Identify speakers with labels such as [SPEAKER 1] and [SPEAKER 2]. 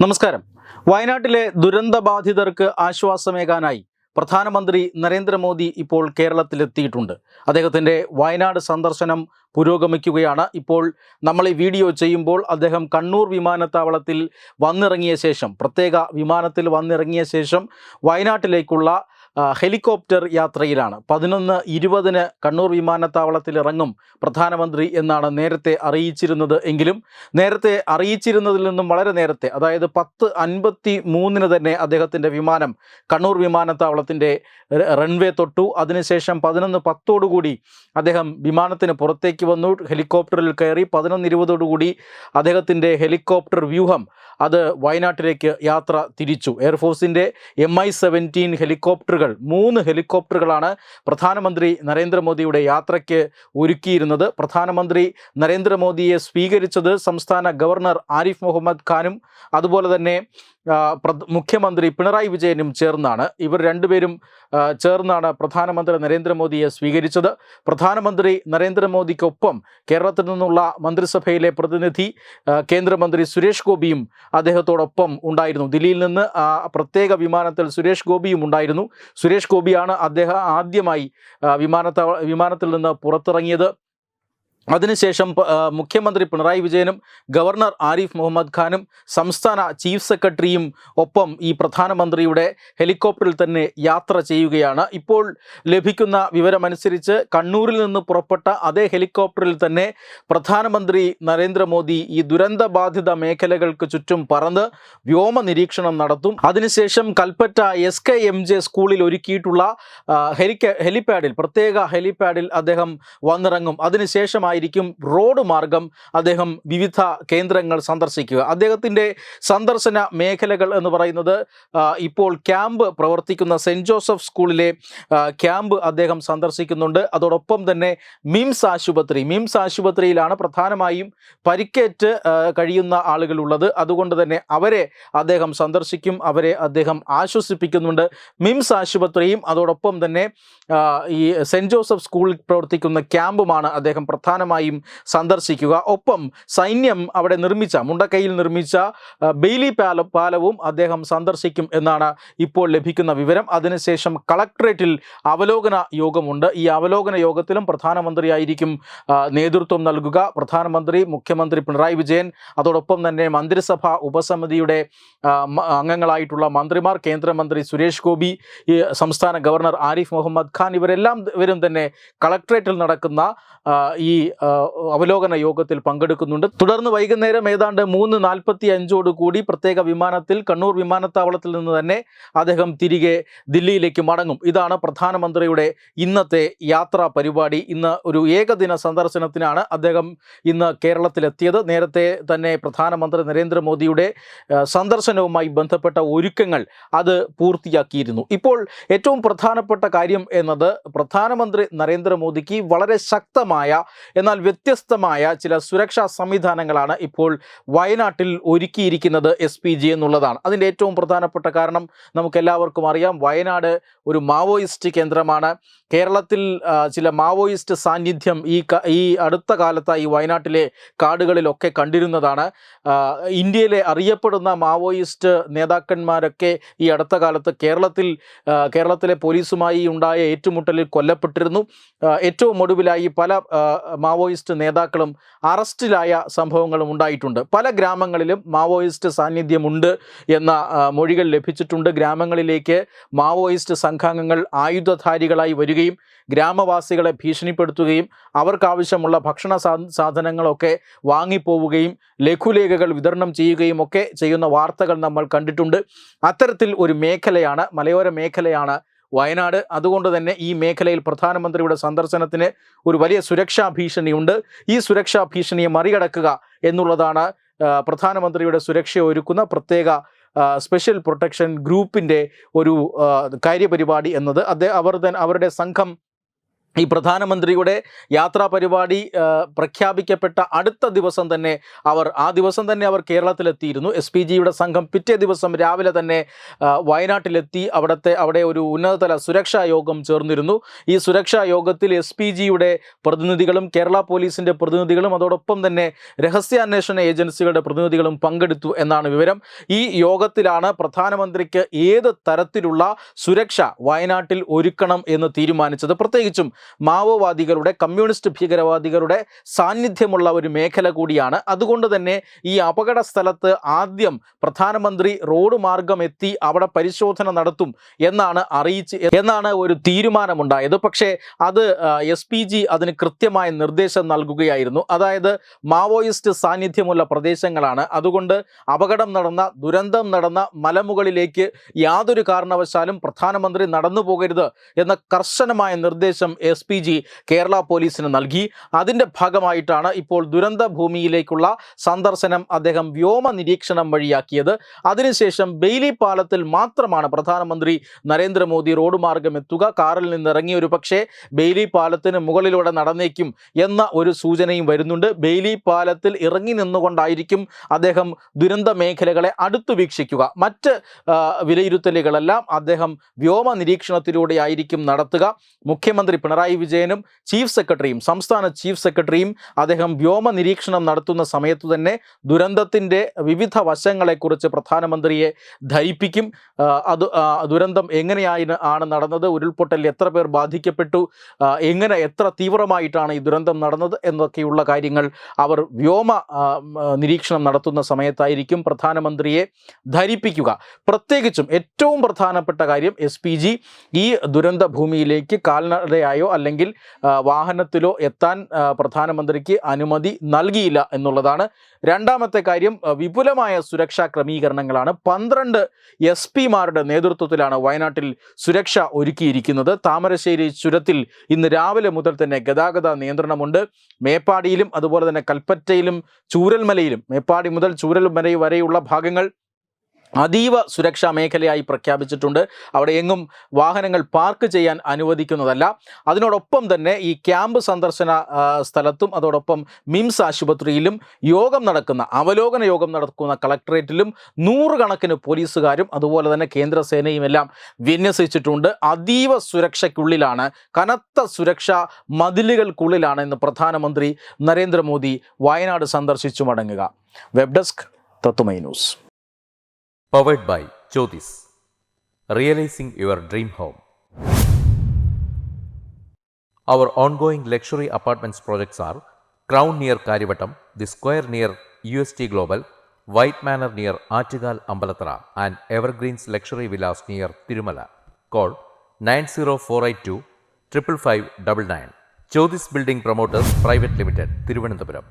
[SPEAKER 1] നമസ്കാരം. വയനാട്ടിലെ ദുരന്തബാധിതർക്ക് ആശ്വാസമേകാനായി പ്രധാനമന്ത്രി നരേന്ദ്രമോദി ഇപ്പോൾ കേരളത്തിലെത്തിയിട്ടുണ്ട്. അദ്ദേഹത്തിൻ്റെ വയനാട് സന്ദർശനം പുരോഗമിക്കുകയാണ്. ഇപ്പോൾ നമ്മൾ ഈ വീഡിയോ ചെയ്യുമ്പോൾ അദ്ദേഹം കണ്ണൂർ വിമാനത്താവളത്തിൽ വന്നിറങ്ങിയ ശേഷം, പ്രത്യേക വിമാനത്തിൽ വന്നിറങ്ങിയ ശേഷം വയനാട്ടിലേക്കുള്ള ഹെലികോപ്റ്റർ യാത്രയിലാണ്. 11:20 കണ്ണൂർ വിമാനത്താവളത്തിൽ ഇറങ്ങും പ്രധാനമന്ത്രി എന്നാണ് നേരത്തെ അറിയിച്ചിരുന്നത്. എങ്കിലും നേരത്തെ അറിയിച്ചിരുന്നതിൽ നിന്നും വളരെ നേരത്തെ, അതായത് 10:53 തന്നെ അദ്ദേഹത്തിൻ്റെ വിമാനം കണ്ണൂർ വിമാനത്താവളത്തിൻ്റെ റൺവേ തൊട്ടു. അതിനുശേഷം 11:10 അദ്ദേഹം വിമാനത്തിന് പുറത്തേക്ക് വന്നു, ഹെലികോപ്റ്ററിൽ കയറി. 11:20 അദ്ദേഹത്തിൻ്റെ ഹെലികോപ്റ്റർ വ്യൂഹം അത് വയനാട്ടിലേക്ക് യാത്ര തിരിച്ചു. എയർഫോഴ്സിൻ്റെ Mi-17 ഹെലികോപ്റ്ററുകൾ, 3 ഹെലികോപ്റ്ററുകളാണ് പ്രധാനമന്ത്രി നരേന്ദ്രമോദിയുടെ യാത്രയ്ക്ക് ഒരുക്കിയിരുന്നത്. പ്രധാനമന്ത്രി നരേന്ദ്രമോദിയെ സ്വീകരിച്ചത് സംസ്ഥാന ഗവർണർ ആരിഫ് മുഹമ്മദ് ഖാനും അതുപോലെ തന്നെ മുഖ്യമന്ത്രി പിണറായി വിജയനും ചേർന്നാണ്. ഇവർ രണ്ടുപേരും ചേർന്നാണ് പ്രധാനമന്ത്രി നരേന്ദ്രമോദിയെ സ്വീകരിച്ചത്. പ്രധാനമന്ത്രി നരേന്ദ്രമോദിക്കൊപ്പം കേരളത്തിൽ നിന്നുള്ള മന്ത്രിസഭയിലെ പ്രതിനിധി കേന്ദ്രമന്ത്രി സുരേഷ് ഗോപിയും അദ്ദേഹത്തോടൊപ്പം ഉണ്ടായിരുന്നു. ദില്ലിയിൽ നിന്ന് പ്രത്യേക വിമാനത്തിൽ സുരേഷ് ഗോപിയും ഉണ്ടായിരുന്നു. സുരേഷ് ഗോപിയാണ് അദ്ദേഹം ആദ്യമായി വിമാനത്തിൽ നിന്ന് പുറത്തിറങ്ങിയത്. അതിനുശേഷം മുഖ്യമന്ത്രി പിണറായി വിജയനും ഗവർണർ ആരിഫ് മുഹമ്മദ് ഖാനും സംസ്ഥാന ചീഫ് സെക്രട്ടറിയും ഒപ്പം ഈ പ്രധാനമന്ത്രിയുടെ ഹെലികോപ്റ്ററിൽ തന്നെ യാത്ര ചെയ്യുകയാണ്. ഇപ്പോൾ ലഭിക്കുന്ന വിവരമനുസരിച്ച് കണ്ണൂരിൽ നിന്ന് പുറപ്പെട്ട അതേ ഹെലികോപ്റ്ററിൽ തന്നെ പ്രധാനമന്ത്രി നരേന്ദ്രമോദി ഈ ദുരന്തബാധിത മേഖലകൾക്ക് ചുറ്റും പറന്ന് വ്യോമ നിരീക്ഷണം നടത്തും. അതിനുശേഷം കൽപ്പറ്റ SKMJ സ്കൂളിൽ ഒരുക്കിയിട്ടുള്ള ഹെലിപാഡിൽ, പ്രത്യേക ഹെലിപാഡിൽ അദ്ദേഹം വന്നിറങ്ങും. അതിനുശേഷമായി റോഡ് മാർഗം അദ്ദേഹം വിവിധ കേന്ദ്രങ്ങൾ സന്ദർശിക്കുക. അദ്ദേഹത്തിൻ്റെ സന്ദർശന മേഖലകൾ എന്ന് പറയുന്നത് ഇപ്പോൾ ക്യാമ്പ് പ്രവർത്തിക്കുന്ന സെൻറ്റ് ജോസഫ് സ്കൂളിലെ ക്യാമ്പ് അദ്ദേഹം സന്ദർശിക്കുന്നുണ്ട്. അതോടൊപ്പം തന്നെ മിംസ് ആശുപത്രിയിലാണ് പ്രധാനമായും പരിക്കേറ്റ് കഴിയുന്ന ആളുകളുള്ളത്. അതുകൊണ്ട് തന്നെ അവരെ അദ്ദേഹം സന്ദർശിക്കും, അവരെ അദ്ദേഹം ആശ്വസിപ്പിക്കുന്നുണ്ട്. മിംസ് ആശുപത്രിയും അതോടൊപ്പം തന്നെ ഈ സെൻറ്റ് ജോസഫ് സ്കൂളിൽ പ്രവർത്തിക്കുന്ന ക്യാമ്പുമാണ് അദ്ദേഹം പ്രധാനമായും സന്ദർശിക്കുക. ഒപ്പം സൈന്യം അവിടെ മുണ്ടക്കൈയിൽ നിർമ്മിച്ച ബെയിലി പാലവും അദ്ദേഹം സന്ദർശിക്കും എന്നാണ് ഇപ്പോൾ ലഭിക്കുന്ന വിവരം. അതിനുശേഷം കളക്ടറേറ്റിൽ അവലോകന യോഗമുണ്ട്. ഈ അവലോകന യോഗത്തിലും പ്രധാനമന്ത്രിയായിരിക്കും നേതൃത്വം നൽകുക. പ്രധാനമന്ത്രി, മുഖ്യമന്ത്രി പിണറായി വിജയൻ, അതോടൊപ്പം തന്നെ മന്ത്രിസഭാ ഉപസമിതിയുടെ അംഗങ്ങളായിട്ടുള്ള മന്ത്രിമാർ, കേന്ദ്രമന്ത്രി സുരേഷ് ഗോപി, സംസ്ഥാന ഗവർണർ ആരിഫ് മുഹമ്മദ് ഖാൻ, ഇവരും തന്നെ കളക്ടറേറ്റിൽ നടക്കുന്ന ഈ അവലോകന യോഗത്തിൽ പങ്കെടുക്കുന്നുണ്ട്. തുടർന്ന് വൈകുന്നേരം ഏതാണ്ട് 3:45 പ്രത്യേക വിമാനത്തിൽ കണ്ണൂർ വിമാനത്താവളത്തിൽ നിന്ന് തന്നെ അദ്ദേഹം തിരികെ ദില്ലിയിലേക്ക് മടങ്ങും. ഇതാണ് പ്രധാനമന്ത്രിയുടെ ഇന്നത്തെ യാത്രാ പരിപാടി. ഇന്ന് ഒരു ഏകദിന സന്ദർശനത്തിനാണ് അദ്ദേഹം ഇന്ന് കേരളത്തിലെത്തിയത്. നേരത്തെ തന്നെ പ്രധാനമന്ത്രി നരേന്ദ്രമോദിയുടെ സന്ദർശനവുമായി ബന്ധപ്പെട്ട ഒരുക്കങ്ങൾ അത് പൂർത്തിയാക്കിയിരുന്നു. ഇപ്പോൾ ഏറ്റവും പ്രധാനപ്പെട്ട കാര്യം എന്നത് പ്രധാനമന്ത്രി നരേന്ദ്രമോദിക്ക് വളരെ ശക്തമായ എന്നാൽ വ്യത്യസ്തമായ ചില സുരക്ഷാ സംവിധാനങ്ങളാണ് ഇപ്പോൾ വയനാട്ടിൽ ഒരുക്കിയിരിക്കുന്നത് SPG എന്നുള്ളതാണ്. അതിൻ്റെ ഏറ്റവും പ്രധാനപ്പെട്ട കാരണം നമുക്കെല്ലാവർക്കും അറിയാം. വയനാട് ഒരു മാവോയിസ്റ്റ് കേന്ദ്രമാണ്. കേരളത്തിൽ ചില മാവോയിസ്റ്റ് സാന്നിധ്യം ഈ അടുത്ത കാലത്തായി വയനാട്ടിലെ കാടുകളിലൊക്കെ കണ്ടിരുന്നതാണ്. ഇന്ത്യയിലെ അറിയപ്പെടുന്ന മാവോയിസ്റ്റ് നേതാക്കന്മാരൊക്കെ ഈ അടുത്ത കാലത്ത് കേരളത്തിലെ പോലീസുമായി ഉണ്ടായ ഏറ്റുമുട്ടലിൽ കൊല്ലപ്പെട്ടിരുന്നു. ഏറ്റവും ഒടുവിലായി പല മാവോയിസ്റ്റ് നേതാക്കളും അറസ്റ്റിലായ സംഭവങ്ങളും ഉണ്ടായിട്ടുണ്ട്. പല ഗ്രാമങ്ങളിലും മാവോയിസ്റ്റ് സാന്നിധ്യമുണ്ട് എന്ന മൊഴികൾ ലഭിച്ചിട്ടുണ്ട്. ഗ്രാമങ്ങളിലേക്ക് മാവോയിസ്റ്റ് സംഘാംഗങ്ങൾ ആയുധധാരികളായി വരികയും ഗ്രാമവാസികളെ ഭീഷണിപ്പെടുത്തുകയും അവർക്കാവശ്യമുള്ള ഭക്ഷണ സാധനങ്ങളൊക്കെ വാങ്ങിപ്പോവുകയും ലഘുലേഖകൾ വിതരണം ചെയ്യുകയും ഒക്കെ ചെയ്യുന്ന വാർത്തകൾ നമ്മൾ കണ്ടിട്ടുണ്ട്. അത്തരത്തിൽ ഒരു മേഖലയാണ്, മലയോര മേഖലയാണ് വയനാട്. അതുകൊണ്ട് തന്നെ ഈ മേഖലയിൽ പ്രധാനമന്ത്രിയുടെ സന്ദർശനത്തിന് ഒരു വലിയ സുരക്ഷാ ഭീഷണിയുണ്ട്. ഈ സുരക്ഷാ ഭീഷണിയെ മറികടക്കുക എന്നുള്ളതാണ് പ്രധാനമന്ത്രിയുടെ സുരക്ഷ ഒരുക്കുന്ന പ്രത്യേക സ്പെഷ്യൽ പ്രൊട്ടക്ഷൻ ഗ്രൂപ്പിൻ്റെ ഒരു കാര്യപരിപാടി എന്നത്. അവരുടെ സംഘം ഈ പ്രധാനമന്ത്രിയുടെ യാത്രാ പരിപാടി പ്രഖ്യാപിക്കപ്പെട്ട അടുത്ത ദിവസം തന്നെ അവർ കേരളത്തിലെത്തിയിരുന്നു. SPGയുടെ സംഘം പിറ്റേ ദിവസം രാവിലെ തന്നെ വയനാട്ടിലെത്തി അവിടെ ഒരു ഉന്നതതല സുരക്ഷാ യോഗം ചേർന്നിരുന്നു. ഈ സുരക്ഷാ യോഗത്തിൽ SPGയുടെ പ്രതിനിധികളും കേരള പോലീസിൻ്റെ പ്രതിനിധികളും അതോടൊപ്പം തന്നെ രഹസ്യാന്വേഷണ ഏജൻസികളുടെ പ്രതിനിധികളും പങ്കെടുത്തു എന്നാണ് വിവരം. ഈ യോഗത്തിലാണ് പ്രധാനമന്ത്രിക്ക് ഏത് തരത്തിലുള്ള സുരക്ഷ വയനാട്ടിൽ ഒരുക്കണം എന്ന് തീരുമാനിച്ചത്. പ്രത്യേകിച്ചും മാവോവാദികളുടെ, കമ്മ്യൂണിസ്റ്റ് ഭീകരവാദികളുടെ സാന്നിധ്യമുള്ള ഒരു മേഖല കൂടിയാണ്. അതുകൊണ്ട് തന്നെ ഈ അപകട സ്ഥലത്ത് ആദ്യം പ്രധാനമന്ത്രി റോഡ് മാർഗം എത്തി അവിടെ പരിശോധന നടത്തും എന്നാണ് ഒരു തീരുമാനമുണ്ടായത്. പക്ഷേ അത് SPG അതിന് കൃത്യമായ നിർദ്ദേശം നൽകുകയായിരുന്നു. അതായത് മാവോയിസ്റ്റ് സാന്നിധ്യമുള്ള പ്രദേശങ്ങളാണ്, അതുകൊണ്ട് ദുരന്തം നടന്ന മലമുകളിലേക്ക് യാതൊരു കാരണവശാലും പ്രധാനമന്ത്രി നടന്നു പോകരുത് എന്ന കർശനമായ നിർദ്ദേശം SPG കേരള പോലീസിന് നൽകി. അതിൻ്റെ ഭാഗമായിട്ടാണ് ഇപ്പോൾ ദുരന്ത ഭൂമിയിലേക്കുള്ള സന്ദർശനം അദ്ദേഹം വ്യോമ നിരീക്ഷണം വഴിയാക്കിയത്. അതിനുശേഷം ബെയ്ലി പാലത്തിൽ മാത്രമാണ് പ്രധാനമന്ത്രി നരേന്ദ്രമോദി റോഡ് മാർഗം എത്തുക. കാറിൽ നിന്ന് ഇറങ്ങി ഒരു പക്ഷേ ബെയ്ലി പാലത്തിന് മുകളിലൂടെ നടന്നേക്കും എന്ന ഒരു സൂചനയും വരുന്നുണ്ട്. ബെയ്ലി പാലത്തിൽ ഇറങ്ങി നിന്നുകൊണ്ടായിരിക്കും അദ്ദേഹം ദുരന്ത മേഖലകളെ അടുത്തു വീക്ഷിക്കുക. മറ്റ് വിലയിരുത്തലുകളെല്ലാം അദ്ദേഹം വ്യോമ നിരീക്ഷണത്തിലൂടെ ആയിരിക്കും നടത്തുക. മുഖ്യമന്ത്രി പിണറായി വിജയനും സംസ്ഥാന ചീഫ് സെക്രട്ടറിയും അദ്ദേഹം വ്യോമ നിരീക്ഷണം നടത്തുന്ന സമയത്തു തന്നെ ദുരന്തത്തിൻ്റെ വിവിധ വശങ്ങളെക്കുറിച്ച് പ്രധാനമന്ത്രിയെ ധരിപ്പിക്കും. ദുരന്തം എങ്ങനെയാണ് നടന്നത്, ഉരുൾപൊട്ടലിൽ എത്ര പേർ ബാധിക്കപ്പെട്ടു, എത്ര തീവ്രമായിട്ടാണ് ഈ ദുരന്തം നടന്നത് എന്നൊക്കെയുള്ള കാര്യങ്ങൾ അവർ വ്യോമ നിരീക്ഷണം നടത്തുന്ന സമയത്തായിരിക്കും പ്രധാനമന്ത്രിയെ ധരിപ്പിക്കുക. പ്രത്യേകിച്ചും ഏറ്റവും പ്രധാനപ്പെട്ട കാര്യം SPG ഈ ദുരന്ത ഭൂമിയിലേക്ക് കാൽനടയായോ അല്ലെങ്കിൽ വാഹനത്തിലോ എത്താൻ പ്രധാനമന്ത്രിക്ക് അനുമതി നൽകിയില്ല എന്നുള്ളതാണ്. രണ്ടാമത്തെ കാര്യം വിപുലമായ സുരക്ഷാ ക്രമീകരണങ്ങളാണ്. 12 SP-മാരുടെ നേതൃത്വത്തിലാണ് വയനാട്ടിൽ സുരക്ഷ ഒരുക്കിയിരിക്കുന്നത്. താമരശ്ശേരി ചുരത്തിൽ ഇന്ന് രാവിലെ മുതൽ തന്നെ ഗതാഗത നിയന്ത്രണമുണ്ട്. മേപ്പാടിയിലും അതുപോലെ തന്നെ കൽപ്പറ്റയിലും ചൂരൽമലയിലും, മേപ്പാടി മുതൽ ചൂരൽമല വരെയുള്ള ഭാഗങ്ങൾ അതീവ സുരക്ഷാ മേഖലയായി പ്രഖ്യാപിച്ചിട്ടുണ്ട്. അവിടെ എങ്ങും വാഹനങ്ങൾ പാർക്ക് ചെയ്യാൻ അനുവദിക്കുന്നതല്ല. അതിനോടൊപ്പം തന്നെ ഈ ക്യാമ്പ് സന്ദർശന സ്ഥലത്തും അതോടൊപ്പം മിംസ് ആശുപത്രിയിലും അവലോകന യോഗം നടക്കുന്ന കളക്ടറേറ്റിലും 100 കണക്കിന് പോലീസുകാരും അതുപോലെ തന്നെ കേന്ദ്രസേനയും എല്ലാം വിന്യസിച്ചിട്ടുണ്ട്. അതീവ സുരക്ഷയ്ക്കുള്ളിലാണ്, കനത്ത സുരക്ഷാ മതിലുകൾക്കുള്ളിലാണ് ഇന്ന് പ്രധാനമന്ത്രി നരേന്ദ്രമോദി വയനാട് സന്ദർശിച്ചു മടങ്ങുക. വെബ് ഡെസ്ക് തത്തുമൈ news.
[SPEAKER 2] Powered by Jyotis, realizing your dream home. Our ongoing luxury apartments projects are Crown near Karivattam, The Square near UST Global, White Manor near Aattugal Ambalathara, and Evergreens Luxury Villas near Tirumala. Call 90482 55599. Jyotis Building Promoters Private Limited, Thiruvananthapuram.